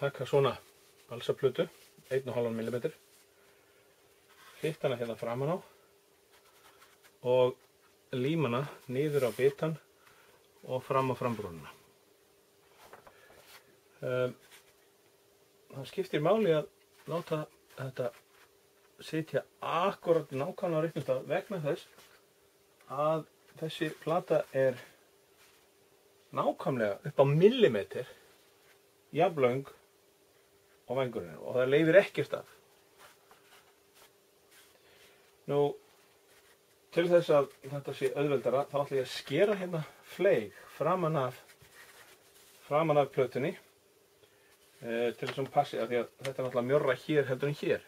taka svona balsaplötu, 1,5 mm, hitta hana hérna framan á og líma hana niður á bitann og fram á frambrúnina. Það skiptir máli að láta þetta sitja akkurat nákvæmlega á réttum stað vegna þess að þessi plata er nákvæmlega upp á millimeter jafnlöng og vængurinn og það leyfir ekkert af. Nú, til þess að þetta sé auðveldara þá ætla ég að skera hérna fleyg framan af plötunni til þess að hún passi að því að þetta er náttúrulega mjórra hér heldur en hér.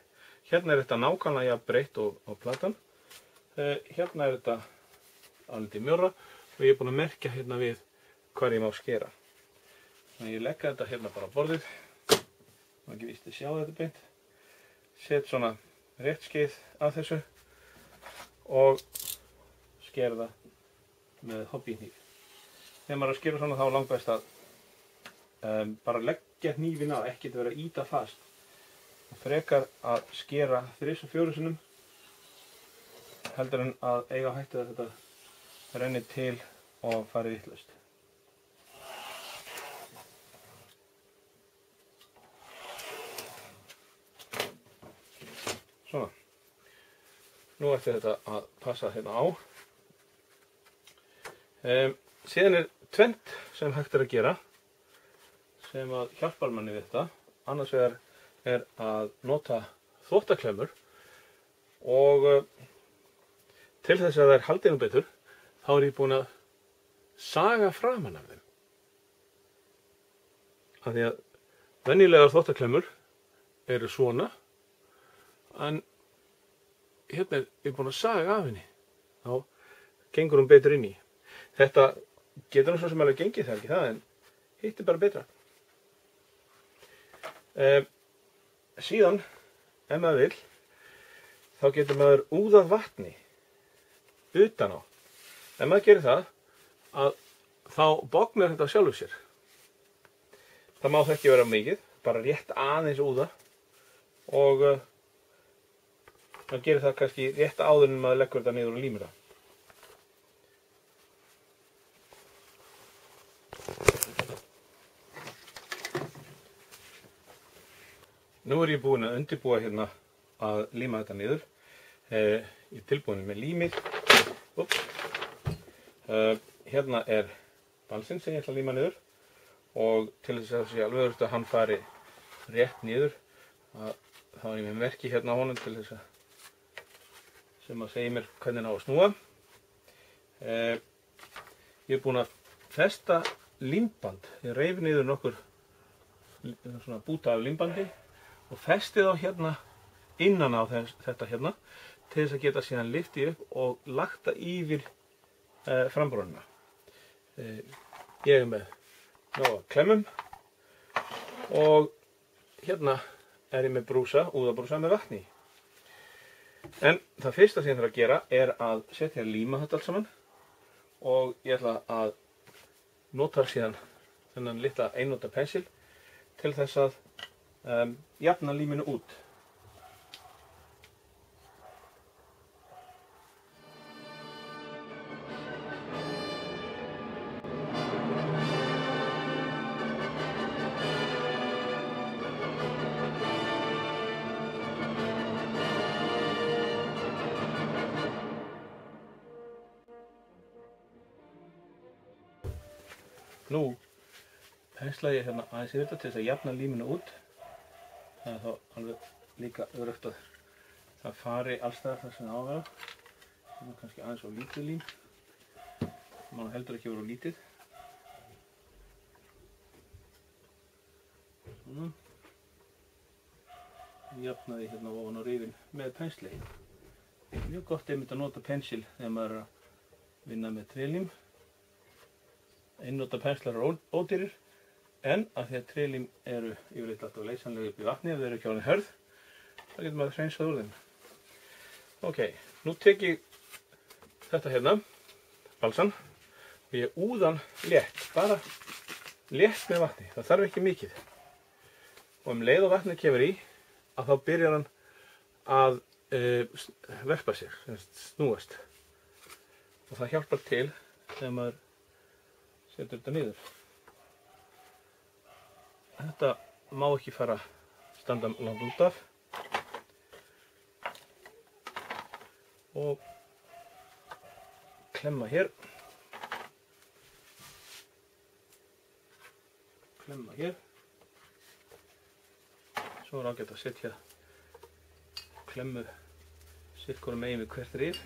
Hérna er þetta nákvæmlega jafn breitt og platan. Hérna er þetta álítið mjórra og ég er búinn að merkja hérna við hvar ég má skera. Þannig ég legg þetta hérna bara á borðið. Það er ekki víst að sjá þetta beint. Set svona rétt skeið af þessu og skera það með hobbyhníf. Þegar maður er að skera svona þá er langbest að bara leggja hnífinn á, ekki vera að ýta fast. Frekar að skera 3-4 sinnum heldur en að eiga hættu að þetta renni til og fari vitlaust. Svona. Nú ætti þetta að passa hérna á. Síðan er tvennt sem hægt er að gera sem að hjálpar manni við þetta. Annars vegar er að nota þvottaklemmur og til þess að það er haldið nú betur þá er ég búinn að saga framan af þeim. Af því að venjulegar þvottaklemmur eru svona en hérna er ég búinn að saga af henni. Þá gengur hún betur inn í. Þetta getur nú svo sem alveg gengið það ekki það en hitt er bara betra. Síðan, ef maður vil, þá getur maður úðað vatni utan á. Ef maður gerir það, þá bognar þetta sjálfur sér. Það má það ekki vera mikið, bara rétt aðeins úða og maður gerir það kannski rétt áður en maður leggur þetta niður og límir það. Nú er ég búinn að undirbúa hérna að líma þetta niður. Ég er tilbúinn með límið. Hérna er balsinn sem ég ætla að líma niður og til þess að það sé alveg auðvitað að hann fari rétt niður þá er ég með merki hérna á honum til þess að sem að segja mér hvernig hann á að snúa. Ég er búinn að festa límband. Ég reif niður nokkur svona búta af límbandi og festi þá hérna innan á þetta hérna til þess að geta síðan lyftið upp og lagt það yfir frambrúnina. Ég er með nóg klemmum og hérna er ég með úðabrúsa með vatni. En það fyrsta sem ég þarf að gera er að setja líma þetta allt saman og ég ætla að nota síðan þennan litla einnota pensil til þess að jafna líminu út. Nú pensla ég hérna aðeins yfir þetta til þess að jafna líminu út. Það er þá alveg líka öruggt að það fari allstaðar þar sem það á að vera. Það er kannski aðeins á lítið lím. Man heldur ekki vera á lítið. Svona. Jafnaði hérna ofan á rifin með pensli. Mjög gott einmitt að nota pensil þegar maður er að vinna með trélím. Einnota penslar eru ódýrir. En að því að trélím eru yfirleitt alltaf leysanlega upp í vatni ef þeir eru ekki orðin hörð, þá getur maður hreinsað úr þeim. Ok, nú tek ég þetta hérna, balsann, og ég úða hann létt, bara létt með vatni, það þarf ekki mikið. og leið og vatnið kemur í að þá byrjar hann að verpa sér, snúast, og það hjálpar til þegar maður setur þetta niður. Þetta má ekki fara standa langt út af og klemma hér, svo er ágætt að setja klemmu sitthvoru megin við hvert rif.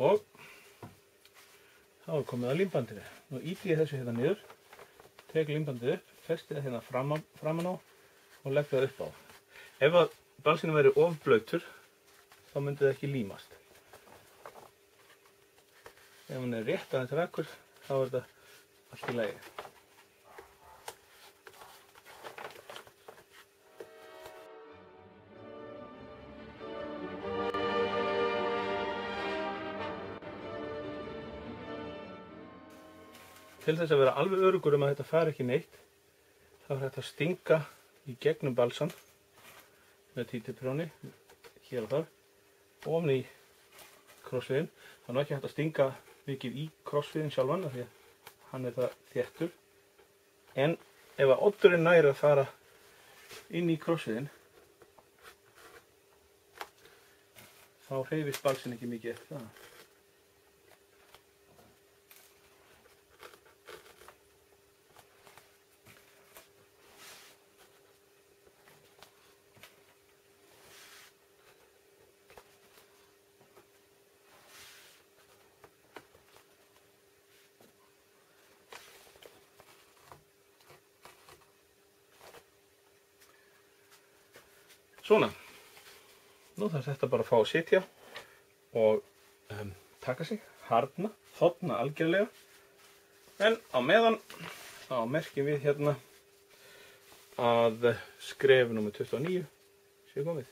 Og þá er komið að límbandinu. Nú ýti ég þessu hérna niður, tek límbandið upp, festi það hérna framan á og legg það upp á. Ef að balsinn væri of blautur, þá myndi það ekki límast. Ef hann er rétt aðeins rakur, þá er þetta allt í lagi. Til þess að vera alveg öruggur að þetta fari ekki neitt, þá er hægt að stinga í gegnum balsann með títuprjóni, hér og þar, ofan í krossviðinn. Það er ekki hægt að stinga mikið í krossviðinn sjálfan, af því að hann er það þéttur. En ef að oddurinn nær að fara inn í krossviðinn, þá hreyfist balsinn ekki mikið eftir það. Svona, nú þarf þetta bara að fá að sitja og taka sig, harðna, þorna algjörlega, en á meðan þá merkjum við hérna að skref nr. 29 sé komið.